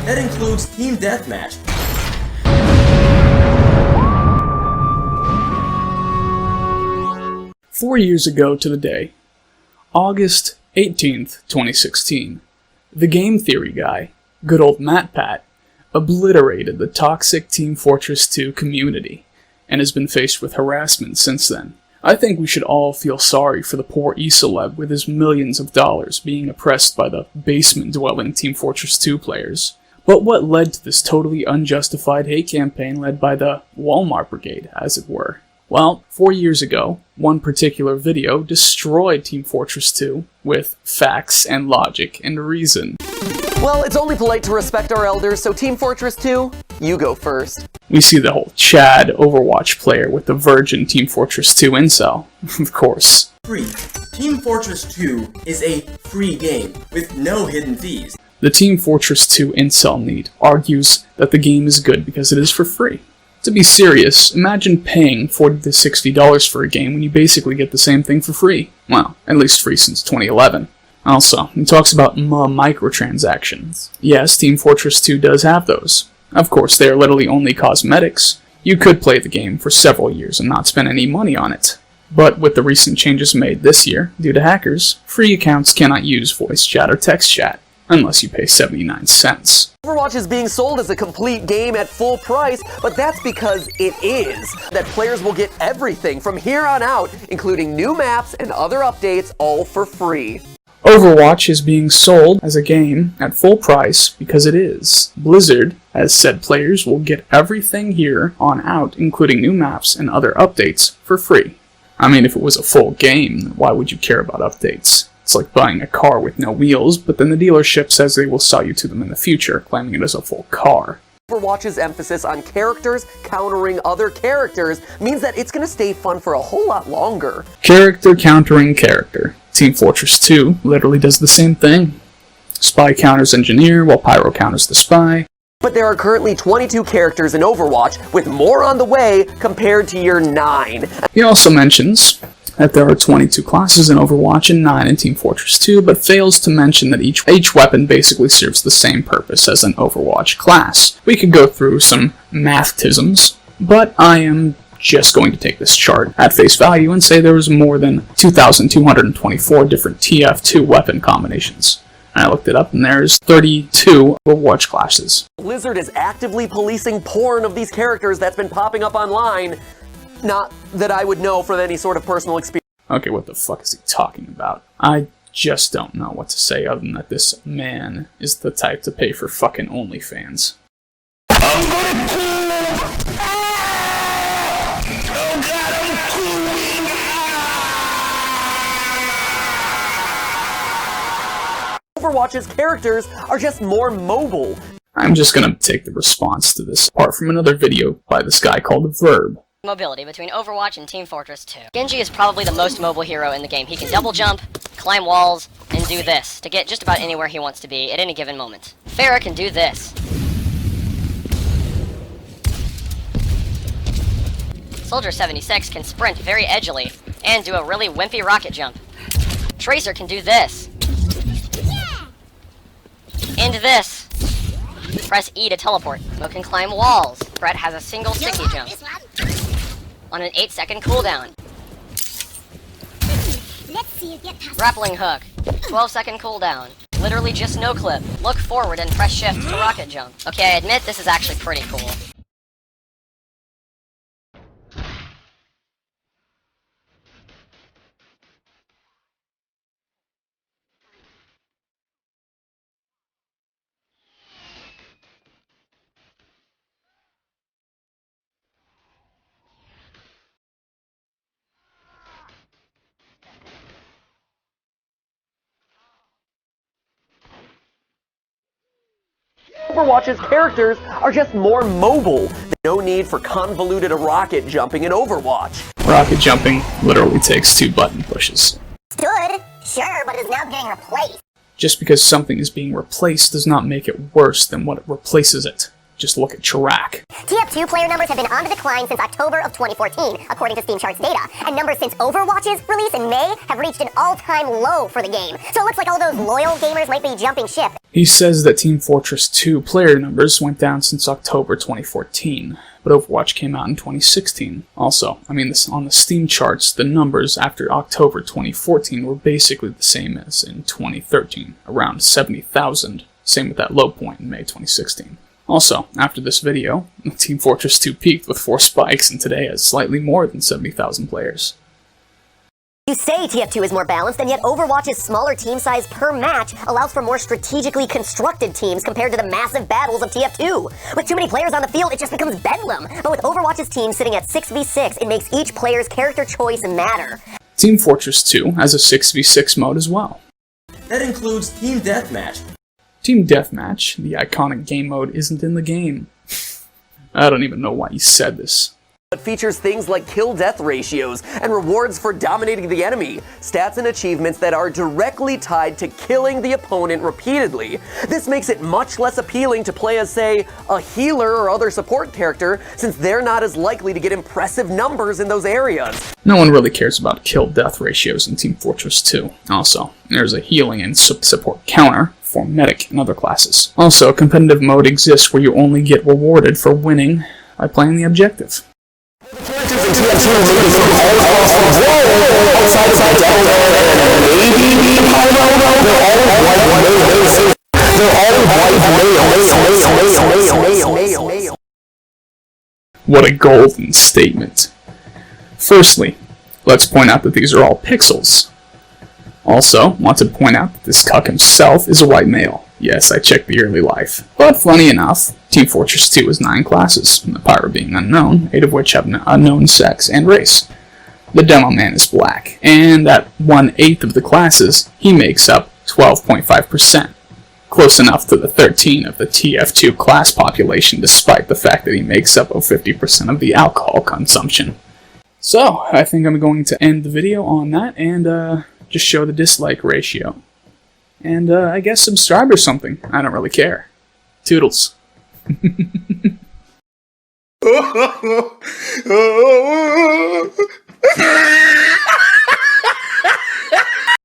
that includes Team Deathmatch. Four years ago to the day, August 18th, 2016, the game theory guy, good old MatPat, obliterated the toxic Team Fortress 2 community, and has been faced with harassment since then. I think we should all feel sorry for the poor E-celeb with his millions of dollars being oppressed by the basement-dwelling Team Fortress 2 players. But what led to this totally unjustified hate campaign led by the Walmart Brigade, as it were? Well, 4 years ago, one particular video destroyed Team Fortress 2 with facts and logic and reason. Well, it's only polite to respect our elders, so Team Fortress 2, you go first. We see the whole Chad Overwatch player with the virgin Team Fortress 2 incel, of course. Free. Team Fortress 2 is a free game with no hidden fees. The Team Fortress 2 incel need argues that the game is good because it is for free. To be serious, imagine paying $40 to $60 for a game when you basically get the same thing for free. Well, at least free since 2011. Also, he talks about microtransactions. Yes, Team Fortress 2 does have those. Of course, they are literally only cosmetics. You could play the game for several years and not spend any money on it. But with the recent changes made this year, due to hackers, free accounts cannot use voice chat or text chat, unless you pay 79 cents. Overwatch is being sold as a complete game at full price, but that's because it is. That players will get everything from here on out, including new maps and other updates, all for free. Overwatch is being sold as a game at full price because it is. Blizzard has said players will get everything here on out, including new maps and other updates, for free. I mean, if it was a full game, why would you care about updates? It's like buying a car with no wheels, but then the dealership says they will sell you to them in the future, claiming it as a full car. Overwatch's emphasis on characters countering other characters means that it's going to stay fun for a whole lot longer. Character countering character. Team Fortress 2 literally does the same thing. Spy counters engineer, while Pyro counters the spy. But there are currently 22 characters in Overwatch, with more on the way compared to your 9. He also mentions that there are 22 classes in Overwatch and 9 in Team Fortress 2, but fails to mention that each weapon basically serves the same purpose as an Overwatch class. We could go through some mathtisms, but I am just going to take this chart at face value and say there was more than 2,224 different TF2 weapon combinations. And I looked it up, and there's 32 Overwatch classes. Blizzard is actively policing porn of these characters that's been popping up online. Not that I would know from any sort of personal experience. Okay, what the fuck is he talking about? I just don't know what to say other than that this man is the type to pay for fucking OnlyFans. Overwatch's characters are just more mobile. I'm just gonna take the response to this apart from another video by this guy called Verb. Mobility between Overwatch and Team Fortress 2. Genji is probably the most mobile hero in the game. He can double jump, climb walls, and do this to get just about anywhere he wants to be at any given moment. Pharah can do this. Soldier 76 can sprint very edgily and do a really wimpy rocket jump. Tracer can do this. And this. Press E to teleport. Mo can climb walls. Brett has a single sticky jump. On an 8-second cooldown. Grappling hook. 12-second cooldown. Literally just no clip. Look forward and press shift to rocket jump. Okay, I admit this is actually pretty cool. Overwatch's characters are just more mobile. No need for convoluted rocket jumping in Overwatch. Rocket jumping literally takes 2 button pushes. Good, sure, but it's now getting replaced. Just because something is being replaced does not make it worse than what it replaces it. just look at track. TF2 player numbers have been on the decline since October of 2014, according to Steam Charts data, and numbers since Overwatch's release in May have reached an all-time low for the game. So it looks like all those loyal gamers might be jumping ship. He says that Team Fortress 2 player numbers went down since October 2014, but Overwatch came out in 2016. Also, on the Steam charts, the numbers after October 2014 were basically the same as in 2013, around 70,000. Same with that low point in May 2016. Also, after this video, Team Fortress 2 peaked with 4 spikes and today has slightly more than 70,000 players. You say TF2 is more balanced, and yet Overwatch's smaller team size per match allows for more strategically constructed teams compared to the massive battles of TF2. With too many players on the field, it just becomes bedlam. But with Overwatch's team sitting at 6v6, it makes each player's character choice matter. Team Fortress 2 has a 6v6 mode as well. That includes Team Deathmatch. Team Deathmatch, the iconic game mode, isn't in the game. I don't even know why you said this. It features things like kill-death ratios and rewards for dominating the enemy, stats and achievements that are directly tied to killing the opponent repeatedly. This makes it much less appealing to play as, say, a healer or other support character, since they're not as likely to get impressive numbers in those areas. No one really cares about kill-death ratios in Team Fortress 2. Also, there's a healing and support counter for medic and other classes. Also, competitive mode exists where you only get rewarded for winning by playing the objective. What a golden statement. Firstly, let's point out that these are all pixels. Also, want to point out that this cuck himself is a white male. Yes, I checked the early life. But funny enough, Team Fortress 2 has 9 classes, the Pyro being unknown, 8 of which have an unknown sex and race. The Demo Man is black, and at 1/8 of the classes, he makes up 12.5%. Close enough to the 13 of the TF2 class population, despite the fact that he makes up 50% of the alcohol consumption. So, I think I'm going to end the video on that, and just show the dislike ratio. And I guess subscribe or something. I don't really care. Toodles.